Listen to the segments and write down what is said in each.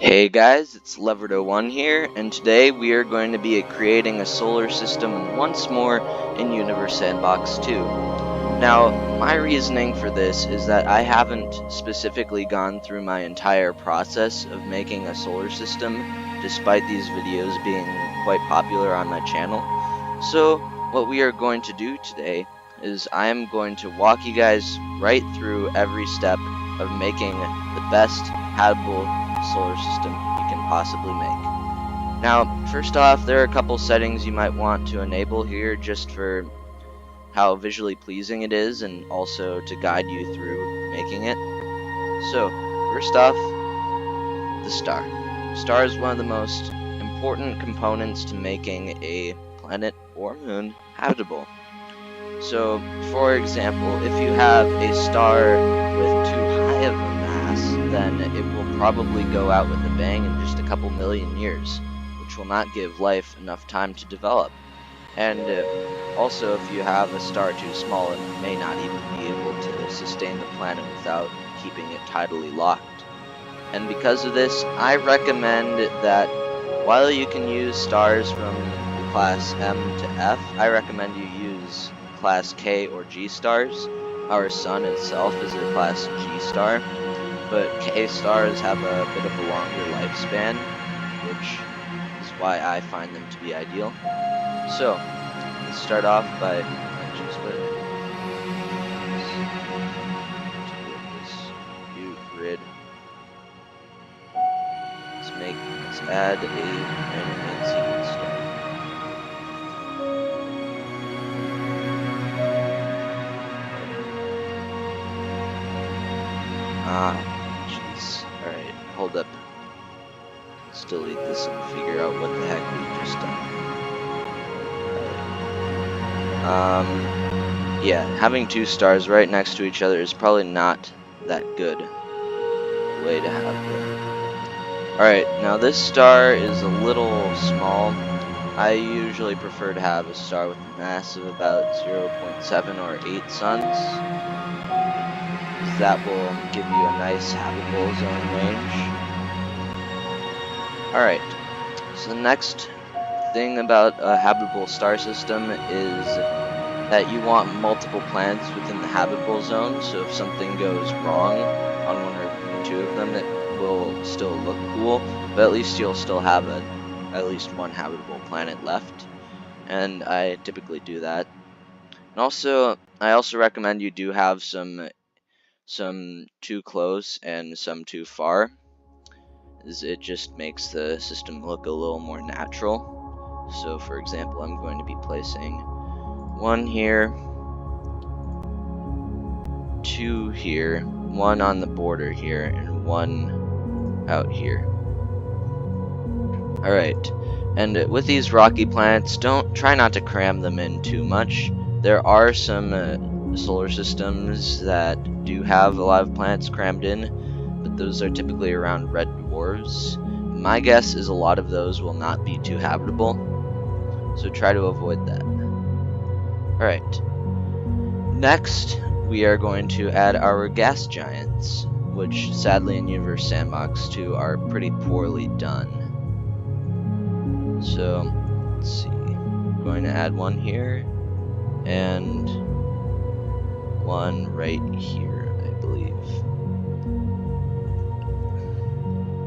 Hey guys, it's Leverdo1 here, and today we are going to be creating a solar system once more in Universe Sandbox 2. Now, my reasoning for this is that I haven't specifically gone through my entire process of making a solar system, despite these videos being quite popular on my channel. So, what we are going to do today is I am going to walk you guys right through every step of making the best habitable solar system you can possibly make. Now, first off, there are a couple settings you might want to enable here just for how visually pleasing it is and also to guide you through making it. So, first off, the star. Star is one of the most important components to making a planet or moon habitable. So, for example, if you have a star with too high of a mass, then it will probably go out with a bang in just a couple million years, which will not give life enough time to develop. And also, if you have a star too small, it may not even be able to sustain the planet without keeping it tidally locked. And because of this, I recommend that while you can use stars from the class M to F, I recommend you use class K or G stars. Our sun itself is a class G star, but K stars have a bit of a longer lifespan, which is why I find them to be ideal. So, let's start off by just this view grid. Let's add a random main sequence star. Jeez. Alright, hold up. Let's delete this and figure out what the heck we just done. Yeah, having two stars right next to each other is probably not that good way to have them. Alright, now this star is a little small. I usually prefer to have a star with a mass of about 0.7 or 8 suns. That will give you a nice habitable zone range. Alright, so the next thing about a habitable star system is that you want multiple planets within the habitable zone, so if something goes wrong on one or two of them, it will still look cool, but at least you'll still have at least one habitable planet left, and I typically do that. And also, I also recommend you do have some too close and some too far, as it just makes the system look a little more natural. So for example, I'm going to be placing one here, two here, one on the border here, and one out here. Alright, and with these rocky planets, try not to cram them in too much. There are some solar systems that do have a lot of planets crammed in, but those are typically around red dwarfs. My guess is a lot of those will not be too habitable, so try to avoid that. Alright, next we are going to add our gas giants, which sadly in Universe Sandbox 2 are pretty poorly done. So, let's see, I'm going to add one here, and one right here, I believe.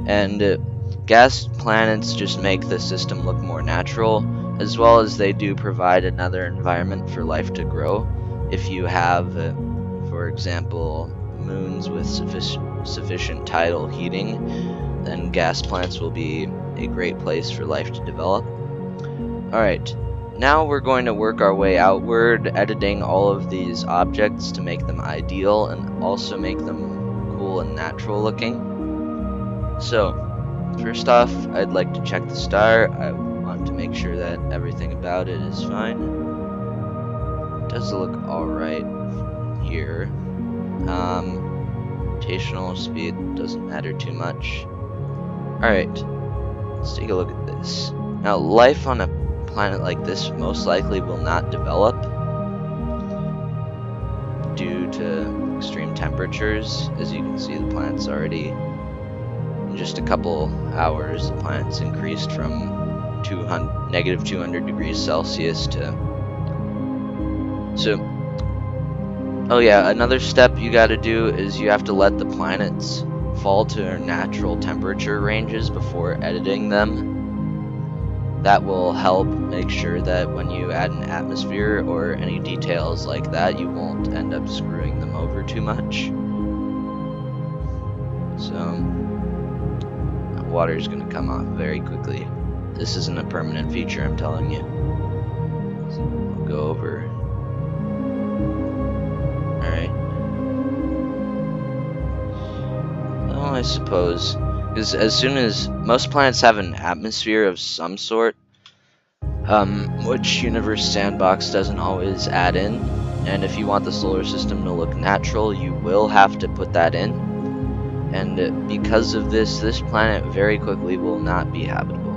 And gas planets just make the system look more natural, as well as they do provide another environment for life to grow. If you have, for example, moons with sufficient tidal heating, then gas planets will be a great place for life to develop. Alright, now we're going to work our way outward, editing all of these objects to make them ideal and also make them cool and natural looking. So, first off, I'd like to check the star. I want to make sure that everything about it is fine. It does look alright here. Rotational speed doesn't matter too much. Alright, let's take a look at this. Now, life on a planet like this most likely will not develop due to extreme temperatures. As you can see, the planet's already in just a couple hours, the planet's increased from negative 200 degrees Celsius to... So, oh yeah, another step you gotta do is you have to let the planets fall to their natural temperature ranges before editing them. That will help make sure that when you add an atmosphere or any details like that, you won't end up screwing them over too much. So, water is going to come off very quickly. This isn't a permanent feature, I'm telling you. So we'll go over. Alright. Well, I suppose, because as soon as most planets have an atmosphere of some sort, which Universe Sandbox doesn't always add in, and if you want the solar system to look natural, you will have to put that in. And because of this, this planet very quickly will not be habitable.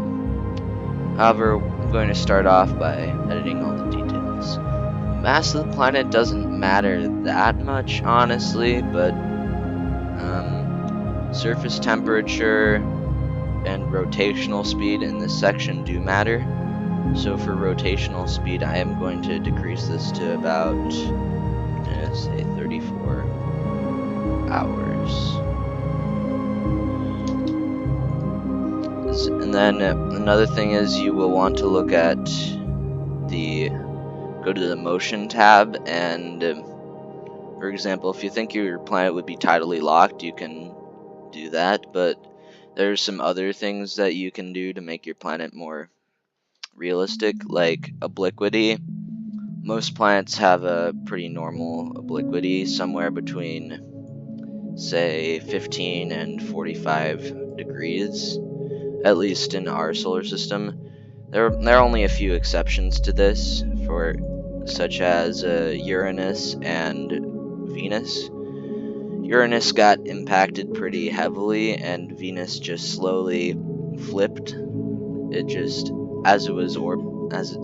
However, I'm going to start off by editing all the details. The mass of the planet doesn't matter that much, honestly, but surface temperature and rotational speed in this section do matter. So for rotational speed, I am going to decrease this to about, I'm going to say 34 hours. And then another thing is you will want to look at go to the motion tab, and for example, if you think your planet would be tidally locked, you can do that, but there's some other things that you can do to make your planet more realistic, like obliquity. Most planets have a pretty normal obliquity, somewhere between, say, 15 and 45 degrees. At least in our solar system. There are only a few exceptions to this, such as Uranus and Venus. Uranus got impacted pretty heavily, and Venus just slowly flipped. It just, as it's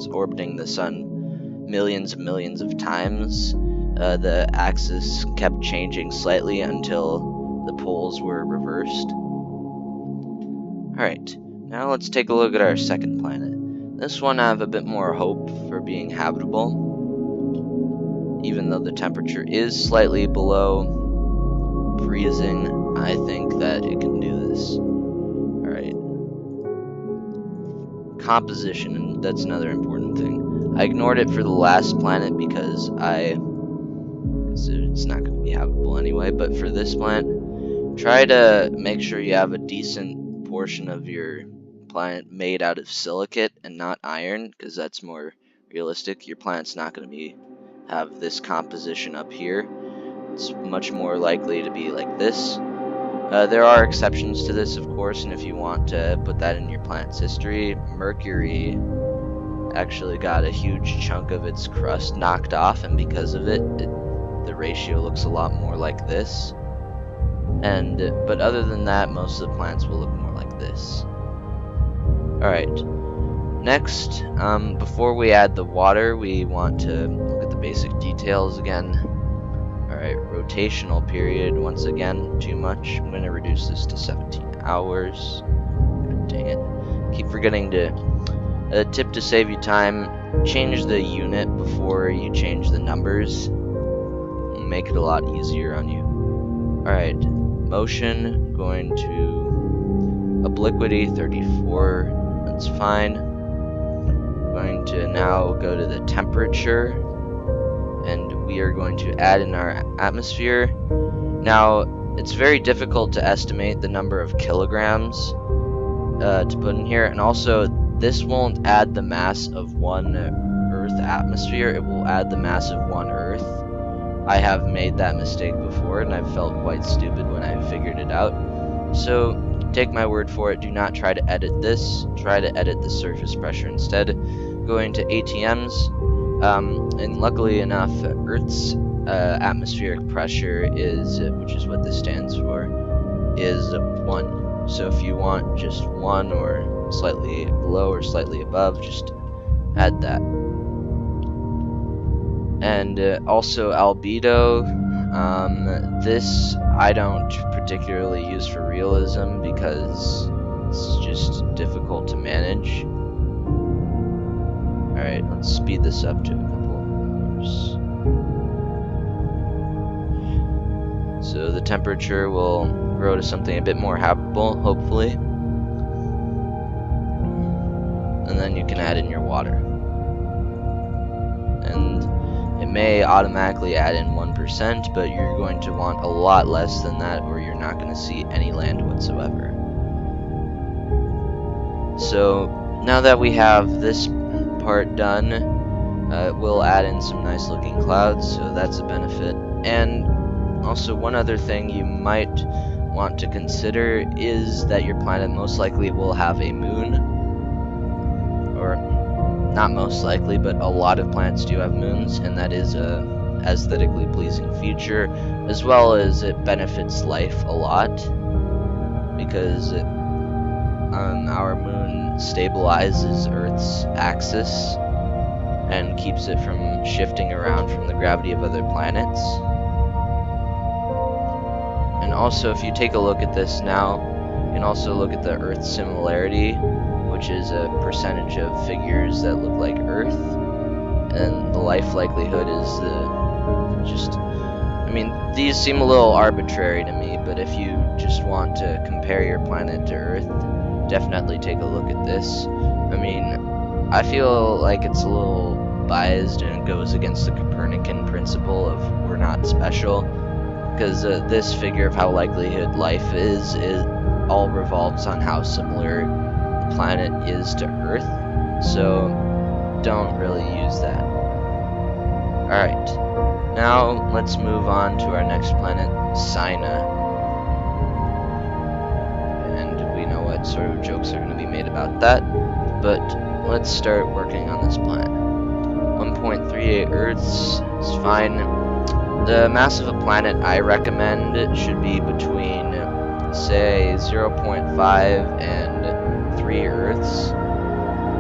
orbiting the sun millions and millions of times, the axis kept changing slightly until the poles were reversed. Alright, now let's take a look at our second planet. This one I have a bit more hope for being habitable, even though the temperature is slightly below freezing. I think that it can do this. Alright. Composition, and that's another important thing. I ignored it for the last planet because it's not going to be habitable anyway, but for this planet, try to make sure you have a decent portion of your planet made out of silicate and not iron, because that's more realistic. Your planet's not going to have this composition up here. It's much more likely to be like this. There are exceptions to this, of course, and if you want to put that in your planet's history, Mercury actually got a huge chunk of its crust knocked off, and because of it, the ratio looks a lot more like this. But other than that, most of the planets will look more like this. Alright, next, before we add the water, we want to look at the basic details again. Alright, rotational period, once again, too much. I'm going to reduce this to 17 hours. God dang it. Keep forgetting to, a tip to save you time, change the unit before you change the numbers. It'll make it a lot easier on you. Alright, motion, going to obliquity 34, that's fine. Going to now go to the temperature, and we are going to add in our atmosphere. Now, it's very difficult to estimate the number of kilograms to put in here, and also this won't add the mass of one Earth atmosphere, it will add the mass of one Earth. I have made that mistake before, and I've felt quite stupid when I figured it out. So, take my word for it, do not try to edit this, try to edit the surface pressure instead. Going to ATMs, and luckily enough, Earth's atmospheric pressure is, which is what this stands for, is 1. So if you want just 1 or slightly below or slightly above, just add that. And also albedo, this I don't particularly use for realism because it's just difficult to manage. Alright, let's speed this up to a couple of hours. So the temperature will grow to something a bit more habitable, hopefully. And then you can add in your water. And it may automatically add in 1%, but you're going to want a lot less than that, or you're not going to see any land whatsoever. So now that we have this part done, we'll add in some nice looking clouds, so that's a benefit. And also, one other thing you might want to consider is that your planet most likely will have a moon, or not most likely, but a lot of planets do have moons, and that is a aesthetically pleasing feature, as well as it benefits life a lot, because our moon stabilizes Earth's axis and keeps it from shifting around from the gravity of other planets. And also, if you take a look at this now, you can also look at the Earth similarity, which is a percentage of figures that look like Earth, and the life likelihood is I mean, these seem a little arbitrary to me, but if you just want to compare your planet to Earth, definitely take a look at this. I mean, I feel like it's a little biased and it goes against the Copernican principle of we're not special, because this figure of how likelihood life is all revolves on how similar the planet is to Earth, so don't really use that. Alright, now let's move on to our next planet, Sina. And we know what sort of jokes are going to be made about that, but let's start working on this planet. 1.38 Earths is fine. The mass of a planet I recommend should be between, say, 0.5 and 3 Earths.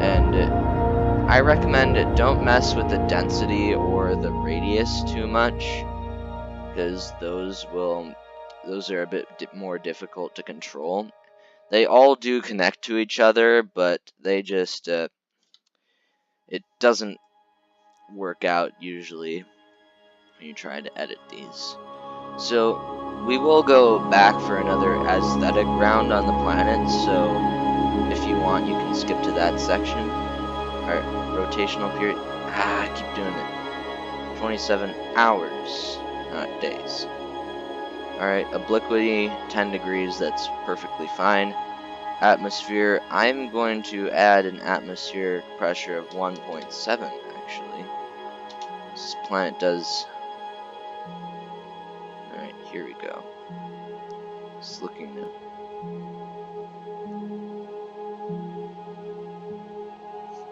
And I recommend don't mess with the density or the radius too much, because those are a bit more difficult to control. They all do connect to each other, but they just it doesn't work out usually when you try to edit these. So we will go back for another aesthetic round on the planet, so if you want you can skip to that section. Alright, rotational period. I keep doing it. 27 hours, not days. Alright, obliquity 10 degrees, that's perfectly fine. Atmosphere, I'm going to add an atmospheric pressure of 1.7 actually. This planet does. Alright, here we go. It's looking new.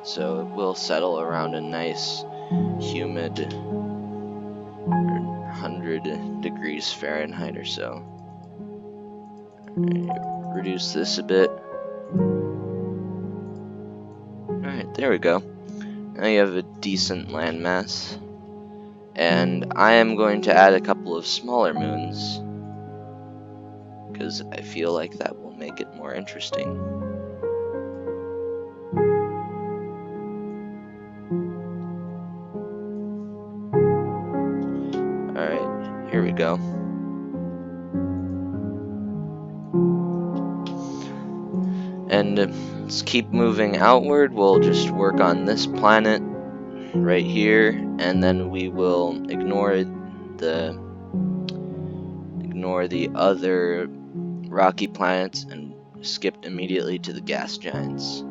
So it will settle around a nice, humid 100 degrees Fahrenheit or so. Alright, reduce this a bit. Alright, there we go. Now you have a decent landmass. And I am going to add a couple of smaller moons, because I feel like that will make it more interesting. Alright, here we go. And let's keep moving outward. We'll just work on this planet right here, and then we will ignore the other rocky planets and skip immediately to the gas giants.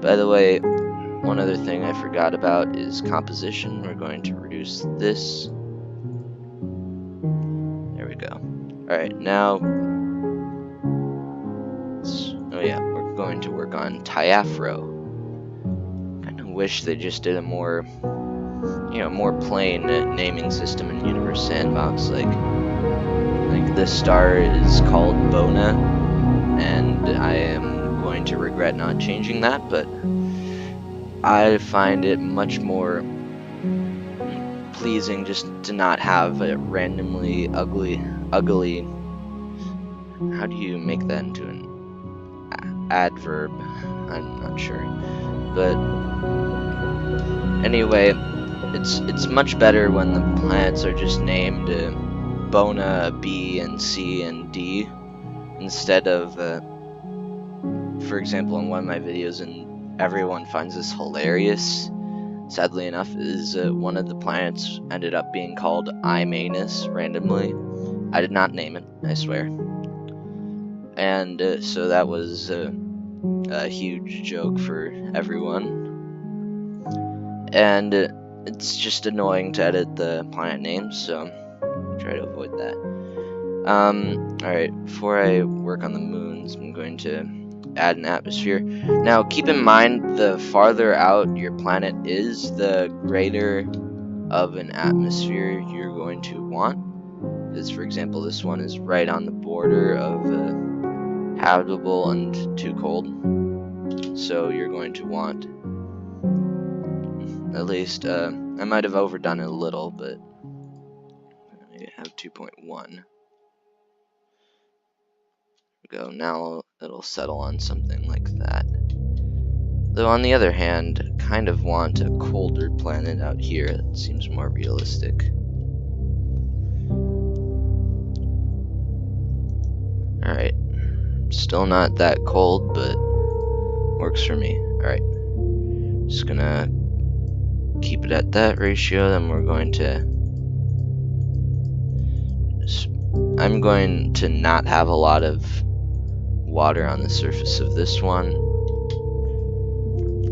By the way, one other thing I forgot about is composition. We're going to reduce this. There we go. Alright, now we're going to work on Tiafro. Kind of wish they just did a more plain naming system in Universe Sandbox. Like this star is called Bona, and I am going to regret not changing that, but I find it much more pleasing just to not have a randomly ugly how do you make that into an adverb? I'm not sure. But anyway, it's much better when the planets are just named Bona, B, and C, and D, instead of, for example, in one of my videos, and everyone finds this hilarious, sadly enough, is one of the planets ended up being called I-Manus randomly. I did not name it, I swear. And so that was a huge joke for everyone. And it's just annoying to edit the planet names, so try to avoid that. Alright, before I work on the moons, I'm going to add an atmosphere. Now, keep in mind, the farther out your planet is, the greater of an atmosphere you're going to want. Because, for example, this one is right on the border of habitable and too cold. So you're going to want, at least, I might have overdone it a little, but I have 2.1. Go. Now it'll settle on something like that. Though on the other hand, kind of want a colder planet out here. That seems more realistic. Alright. Still not that cold, but works for me. Alright. Just gonna keep it at that ratio, then we're going to... I'm going to not have a lot of water on the surface of this one,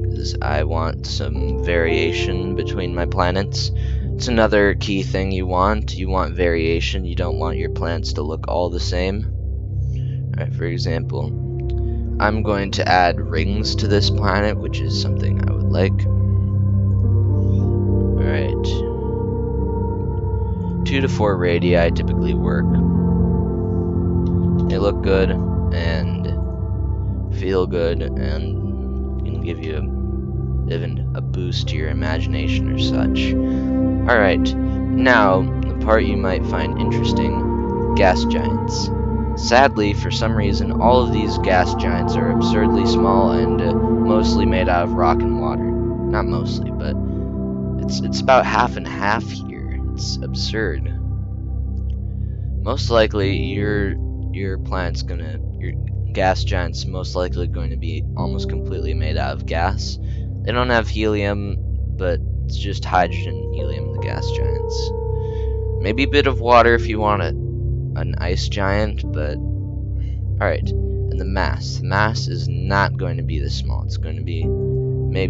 because I want some variation between my planets. It's another key thing you want. You want variation. You don't want your planets to look all the same. Alright, for example, I'm going to add rings to this planet, which is something I would like. Alright. 2 to 4 radii typically work. They look good and feel good and can give you even a boost to your imagination or such. Alright, now the part you might find interesting, gas giants. Sadly, for some reason, all of these gas giants are absurdly small and mostly made out of rock and water. Not mostly, but it's about half and half here. It's absurd. Most likely, your planet's your gas giant's most likely going to be almost completely made out of gas. They don't have helium, but it's just hydrogen and helium, the gas giants. Maybe a bit of water if you want an ice giant, but alright. And the mass. The mass is not going to be this small. It's going to be might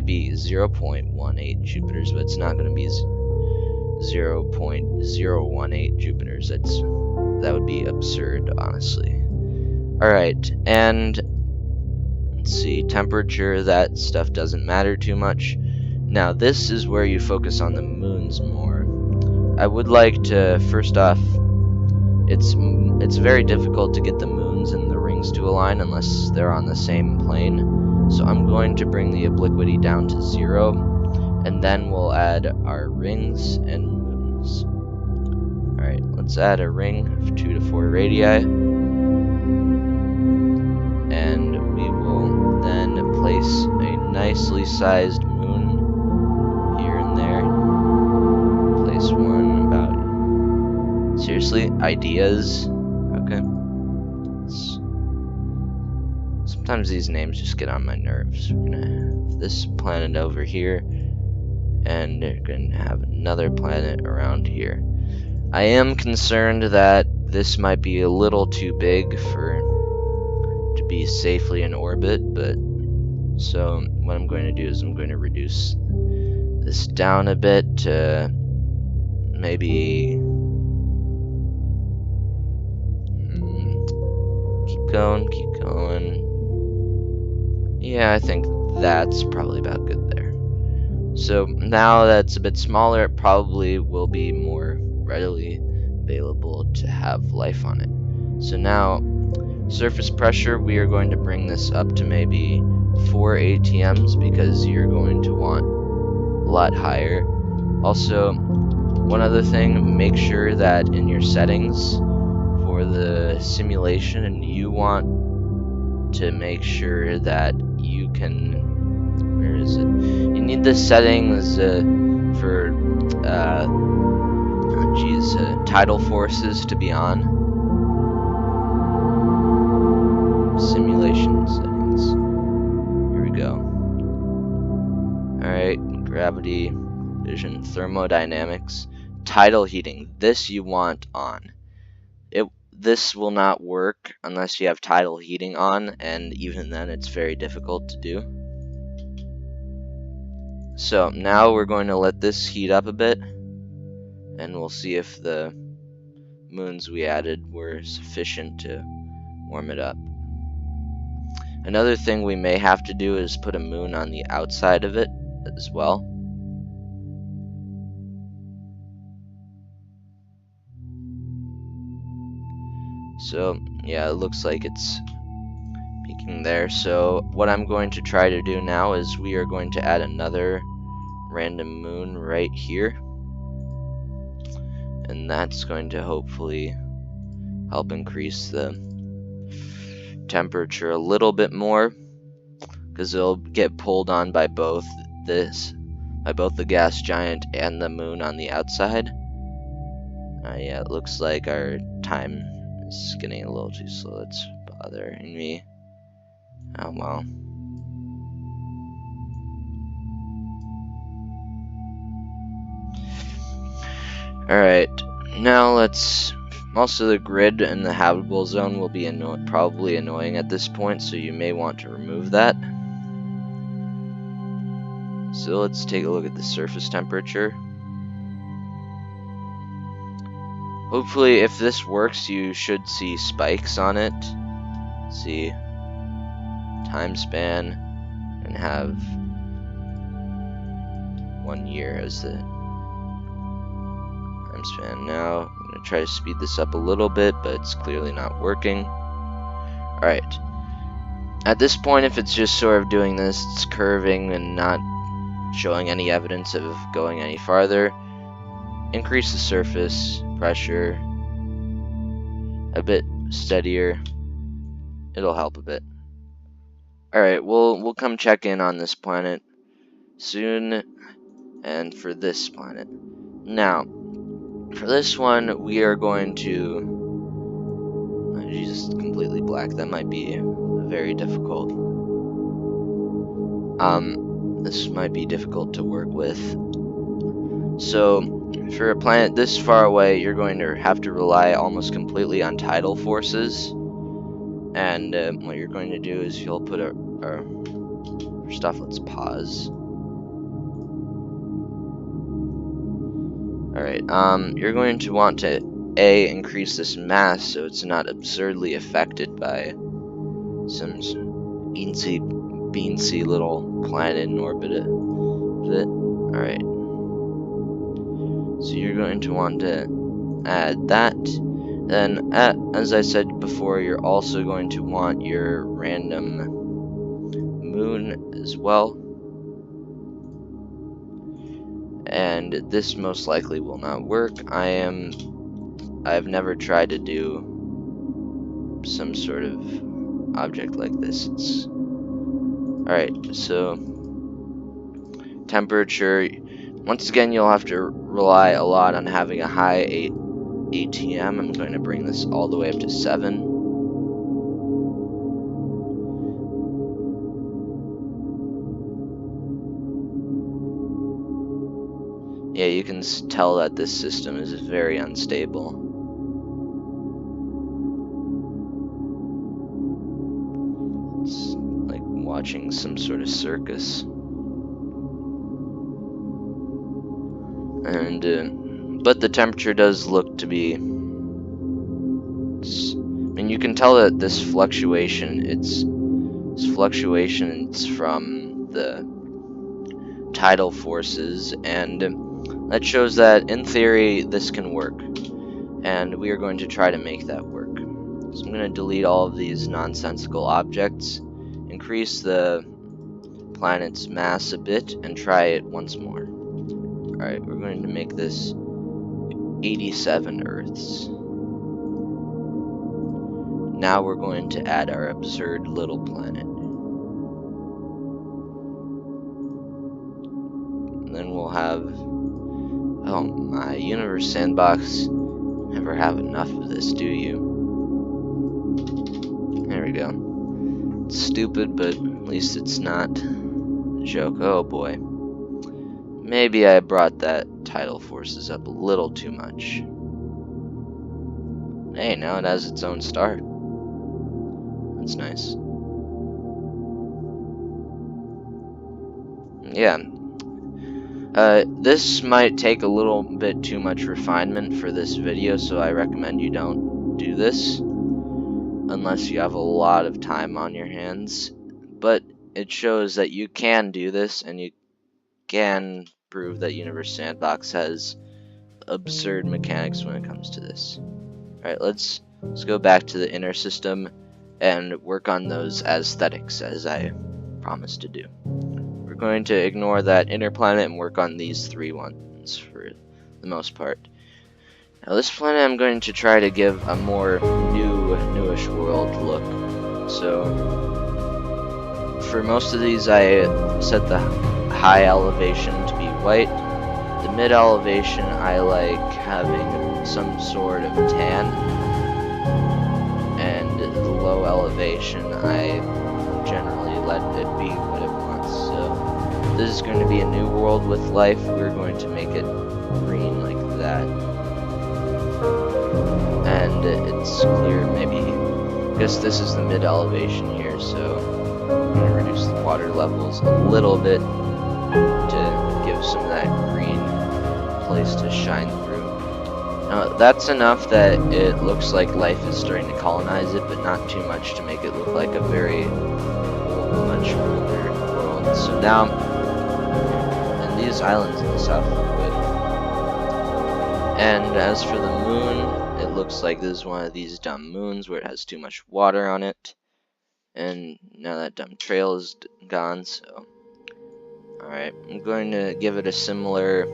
be 0.18 Jupiters, but it's not going to be 0.018 Jupiters. That would be absurd, honestly. Alright, and let's see, temperature, that stuff doesn't matter too much. Now, this is where you focus on the moons more. I would like to, first off, it's very difficult to get the moons and the rings to align unless they're on the same plane. So I'm going to bring the obliquity down to 0, and then we'll add our rings and moons. Alright, let's add a ring of 2 to 4 radii. And we will then place a nicely sized moon here and there. Place one about... Seriously? Ideas? Okay. Sometimes these names just get on my nerves. We're gonna have this planet over here, and they're gonna have another planet around here. I am concerned that this might be a little too big to be safely in orbit, but so what I'm going to do is I'm going to reduce this down a bit to maybe keep going. Yeah, I think that's probably about good there. So now that's a bit smaller, it probably will be more readily available to have life on it. So now, surface pressure, we are going to bring this up to maybe 4 ATMs because you're going to want a lot higher. Also, one other thing, make sure that in your settings for for the simulation, and you want to make sure that you can, where is it? You need the settings for tidal forces to be on. Simulation settings. Here we go. Alright, gravity, vision, thermodynamics, tidal heating. This you want on. This will not work unless you have tidal heating on, and even then it's very difficult to do. So now we're going to let this heat up a bit, and we'll see if the moons we added were sufficient to warm it up. Another thing we may have to do is put a moon on the outside of it as well. So yeah, it looks like it's peaking there. So what I'm going to try to do now is we are going to add another random moon right here, and that's going to hopefully help increase the temperature a little bit more, because it'll get pulled on by both the gas giant and the moon on the outside. Yeah, it looks like our time is getting a little too slow. It's bothering me. Oh well. Alright, now let's... Most of the grid and the habitable zone will be probably annoying at this point, so you may want to remove that. So let's take a look at the surface temperature. Hopefully, if this works, you should see spikes on it. See time span, and have 1 year as the time span. Now I'm going to try to speed this up a little bit, but it's clearly not working. Alright, at this point, if it's just sort of doing this, it's curving and not showing any evidence of going any farther, increase the surface pressure a bit steadier. It'll help a bit. Alright, we'll come check in on this planet soon, and for this planet. Now, for this one, we are going to... Oh, Jesus, completely black. That might be very difficult. This might be difficult to work with. So, for a planet this far away, you're going to have to rely almost completely on tidal forces. And what you're going to do is you'll put first off, let's pause. Alright, you're going to want to increase this mass so it's not absurdly affected by some eensy beansy little planet in orbit of it. Alright. So you're going to want to add that. Then, as I said before, you're also going to want your random moon as well. And this most likely will not work. I've never tried to do some sort of object like this. Alright, so temperature. Once again, you'll have to rely a lot on having a high ATM. I'm going to bring this all the way up to 7. Yeah, you can tell that this system is very unstable. It's like watching some sort of circus. And but the temperature does look to be... and you can tell that this fluctuation, it's from the tidal forces, and that shows that in theory this can work, and we are going to try to make that work. So I'm going to delete all of these nonsensical objects, increase the planet's mass a bit, and try it once more. Alright, we're going to make this 87 Earths. Now we're going to add our absurd little planet. And then we'll have... Oh my, Universe Sandbox. Never have enough of this, do you? There we go. It's stupid, but at least it's not a joke. Oh boy. Maybe I brought that tidal forces up a little too much. Hey, now it has its own star. That's nice. Yeah. This might take a little bit too much refinement for this video, so I recommend you don't do this unless you have a lot of time on your hands. But it shows that you can do this, and you can prove that Universe Sandbox has absurd mechanics when it comes to this. Alright, let's go back to the inner system and work on those aesthetics as I promised to do. We're going to ignore that inner planet and work on these three ones for the most part. Now this planet I'm going to try to give a more newish world look. So for most of these I set the high elevation to be white. The mid elevation I like having some sort of tan, and the low elevation I generally let it be what it wants. So this is going to be a new world with life. We're going to make it green like that, and it's clear. Maybe I guess this is the mid elevation here, so I'm going to reduce the water levels a little bit to give some of that green place to shine through. Now that's enough that it looks like life is starting to colonize it, but not too much to make it look like a very much older world. So now, and these islands in the south look good. And as for the moon, it looks like this is one of these dumb moons where it has too much water on it. And now that dumb trail is gone, so... Alright, I'm going to give it a similar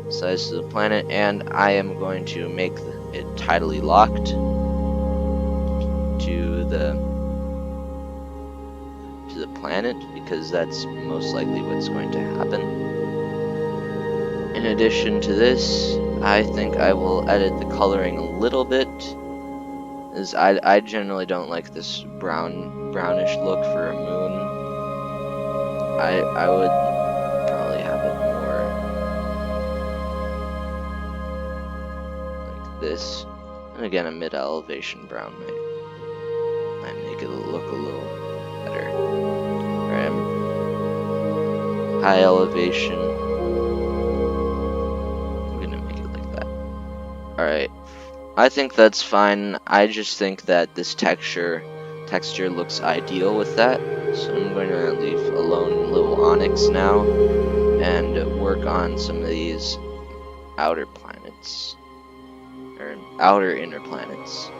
size to the planet, and I am going to make it tidally locked to the planet, because that's most likely what's going to happen. In addition to this, I think I will edit the coloring a little bit, as I generally don't like this brownish look for a moon. I would probably have it more like this. And again, a mid-elevation brown might make it look a little better. Alright. High elevation. I'm gonna make it like that. Alright. I think that's fine. I just think that this texture looks ideal with that. So I'm going to leave alone little onyx now and work on some of these outer planets, or outer inner planets.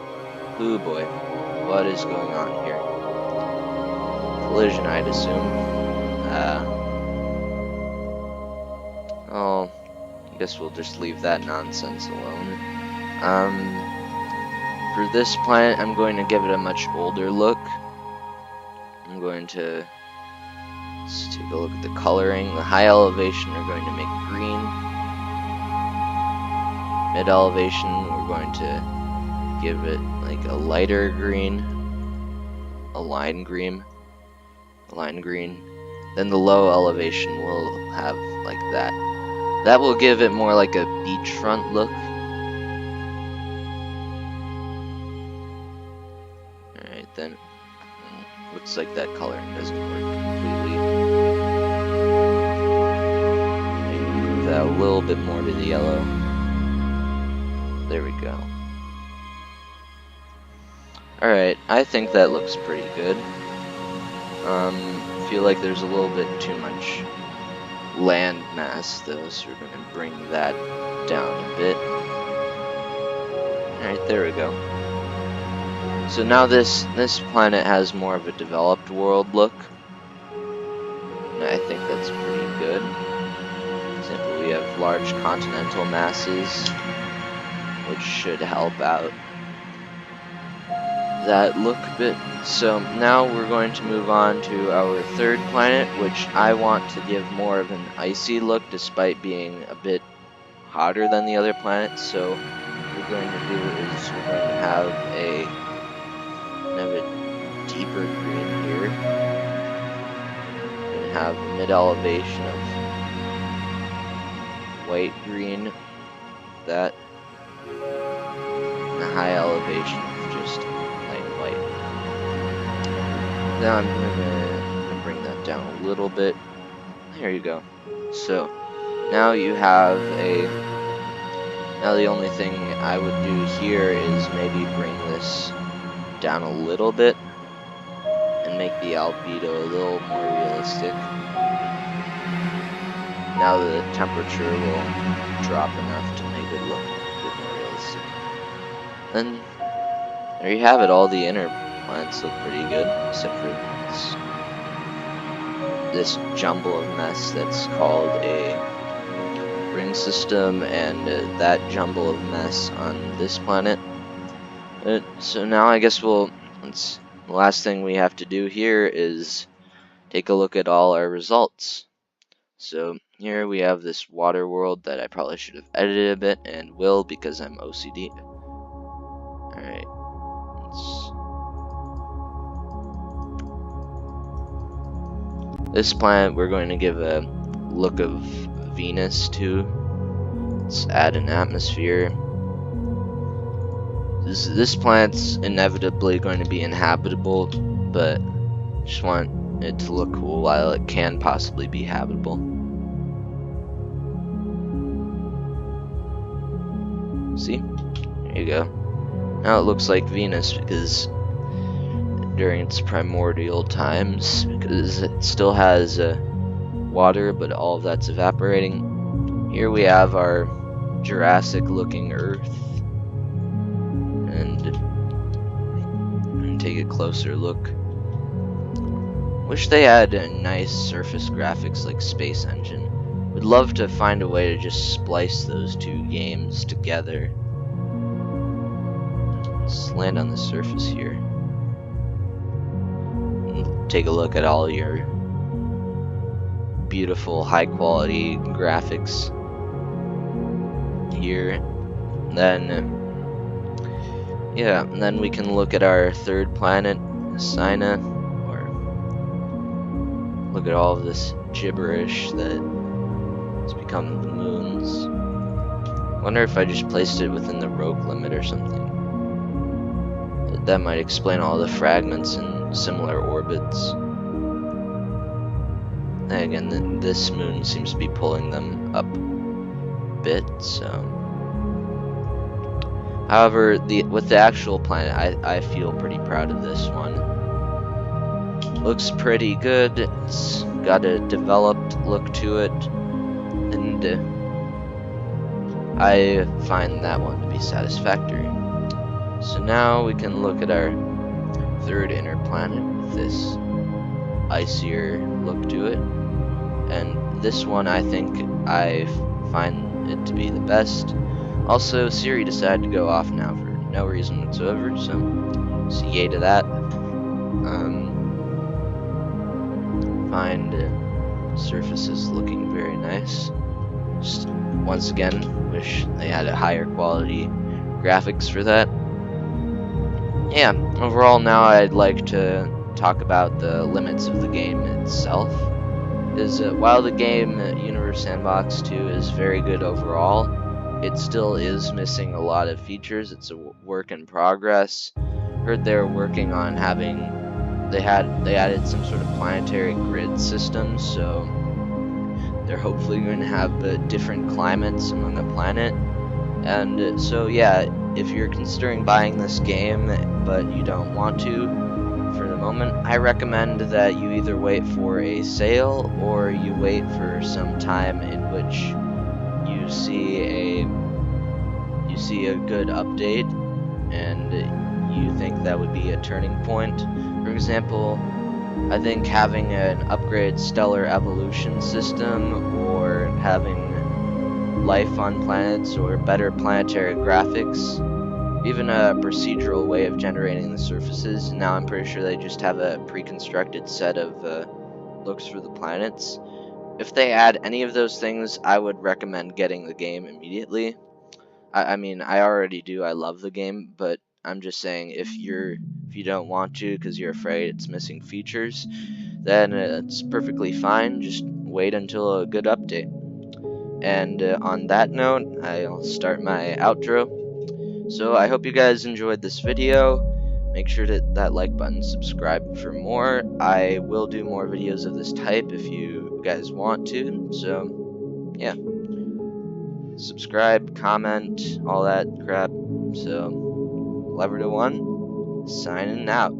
Ooh boy, what is going on here? Collision, I'd assume. Oh, I guess we'll just leave that nonsense alone. For this planet, I'm going to give it a much older look. I'm going to let's take a look at the coloring. The high elevation we're going to make green. Mid elevation we're going to give it like a lighter green, a lime green. Then the low elevation will have like that. That will give it more like a beachfront look. Alright then. Looks like that coloring doesn't work completely. Maybe move that a little bit more to the yellow. There we go. Alright, I think that looks pretty good. Feel like there's a little bit too much land mass though, so we're going to bring that down a bit. Alright, there we go. So now this planet has more of a developed world look, and I think that's pretty good. For example, we have large continental masses, which should help out. that look a bit. So now we're going to move on to our third planet, which I want to give more of an icy look despite being a bit hotter than the other planets. So what we're going to do is we're going to have a deeper green here. We're going to have a mid elevation of white green, that, and a high elevation of just plain white. Now I'm gonna bring that down a little bit. There you go. So now you have now the only thing I would do here is maybe bring this down a little bit and make the albedo a little more realistic. Now the temperature will drop enough to make it look a bit more realistic. Then there you have it. All the inner planets look pretty good, except for this jumble of mess that's called a ring system, and that jumble of mess on this planet. So now I guess the last thing we have to do here is take a look at all our results. So here we have this water world that I probably should have edited a bit, and will because I'm OCD. Alright, this planet we're going to give a look of Venus to. Let's add an atmosphere. This planet's inevitably going to be inhabitable, but I just want it to look cool while it can possibly be habitable. See? There you go. Now it looks like Venus because during its primordial times, because it still has water, but all of that's evaporating. Here we have our Jurassic looking Earth, and take a closer look. Wish they had nice surface graphics like Space Engine. Would love to find a way to just splice those two games together. Let's land on the surface here. And take a look at all your beautiful high quality graphics here. Then yeah, and then we can look at our third planet, Sina, or look at all of this gibberish that has become the moons. I wonder if I just placed it within the rope limit or something. That might explain all the fragments in similar orbits. And again, this moon seems to be pulling them up a bit, so. However, with the actual planet, I feel pretty proud of this one. Looks pretty good. It's got a developed look to it, and I find that one to be satisfactory. So now we can look at our third inner planet with this icier look to it, and this one I think I find it to be the best. Also, Siri decided to go off now for no reason whatsoever, so yay to that. Find surfaces looking very nice. Just once again, wish they had a higher quality graphics for that. Yeah, overall now I'd like to talk about the limits of the game itself. While the game Universe Sandbox 2 is very good overall, it still is missing a lot of features. It's a work in progress. Heard they're working on they added some sort of planetary grid system, so they're hopefully going to have different climates among the planet. And so yeah, if you're considering buying this game but you don't want to for the moment, I recommend that you either wait for a sale or you wait for some time in which you see a good update and you think that would be a turning point. For example, I think having an upgraded stellar evolution system or having life on planets or better planetary graphics even a procedural way of generating the surfaces. Now I'm pretty sure they just have a pre-constructed set of looks for the planets. If they add any of those things, I would recommend getting the game immediately. I mean, I already do. I love the game, but I'm just saying if you don't want to because you're afraid it's missing features, then it's perfectly fine. Just wait until a good update. And on that note, I'll start my outro. So I hope you guys enjoyed this video. Make sure to hit that like button, subscribe for more. I will do more videos of this type if you guys want to. So yeah, subscribe, comment, all that crap. So Lever to One, signing out.